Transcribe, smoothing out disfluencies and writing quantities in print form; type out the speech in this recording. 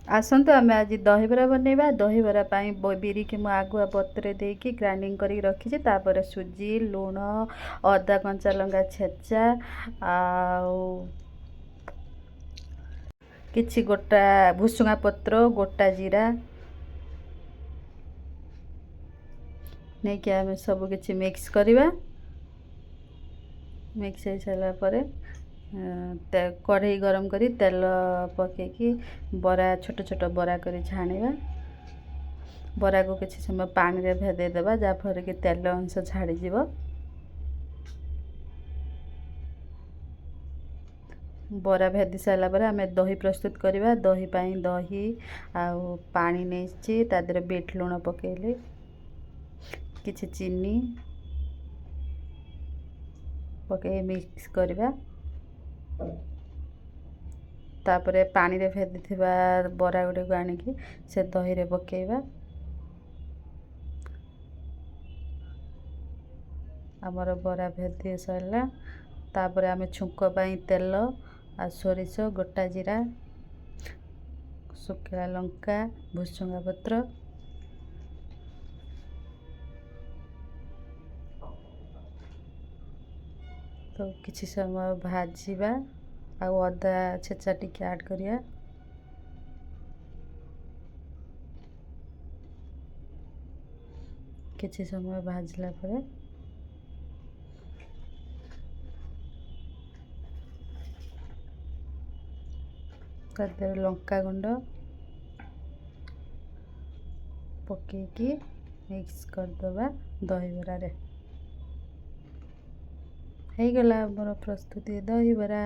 ଆସନ୍ତୁ ଆମେ ଆଜି ଦହିବରା ବନେଇବା। ଦହିବରା ପାଇଁ ବିରିକି ମୁଁ ଆଗୁଆ ବତୁରେଇ ଦେଇକି ଗ୍ରାଇଣ୍ଡିଙ୍ଗ କରିକି ରଖିଛି। ତାପରେ ସୁଜି, ଲୁଣ, ଅଦା କଞ୍ଚା ଲଙ୍କା ଛେଚା ଆଉ କିଛି ଗୋଟା ଭୁସୁଙ୍ଗା ପତ୍ର, ଗୋଟା ଜିରା ନେଇକି ଆମେ ସବୁ କିଛି ମିକ୍ସ କରିବା। ମିକ୍ସ ହେଇସାରିଲା ପରେ କଢ଼େଇ ଗରମ କରି ତେଲ ପକେଇକି ବରା ଛୋଟ ଛୋଟ ବରା କରି ଛାଣିବା। ବରାକୁ କିଛି ସମୟ ପାଣିରେ ଭେଦେଇ ଦେବା, ଯାହାଫଳରେ କି ତେଲ ଅଂଶ ଛାଡ଼ିଯିବ। ବରା ଭେଦି ସାରିଲା ପରେ ଆମେ ଦହି ପ୍ରସ୍ତୁତ କରିବା। ଦହି ପାଇଁ ଦହି ଆଉ ପାଣି ନେଇଛି, ତା ଦେହରେ ବିଟ୍ ଲୁଣ ପକେଇଲି, କିଛି ଚିନି ପକେଇ ମିକ୍ସ କରିବା। ତାପରେ ପାଣିରେ ଭେଦିଥିବା ବରା ଗୁଡ଼ିକୁ ଆଣିକି ସେ ଦହିରେ ପକେଇବା। ଆମର ବରା ଭେଦି ସାରିଲା। ତାପରେ ଆମେ ଛୁଙ୍କ ପାଇଁ ତେଲ ଆଉ ସୋରିଷ, ଗୋଟା ଜିରା, ଶୁଖିଲା ଲଙ୍କା, ଭୁସୁଙ୍ଗା ପତ୍ର ତ କିଛି ସମୟ ଭାଜିବା। ଆଉ ଅଦା ଛେଚା ଟିକେ ଆଡ଼୍ କରିବା। କିଛି ସମୟ ଭାଜିଲା ପରେ ତା ଦେହରେ ଲଙ୍କାଗୁଣ୍ଡ ପକେଇକି ମିକ୍ସ କରିଦେବା। ଦହିବରାରେ ହେଇଗଲା ଆମର ପ୍ରସ୍ତୁତି ଦହିବରା।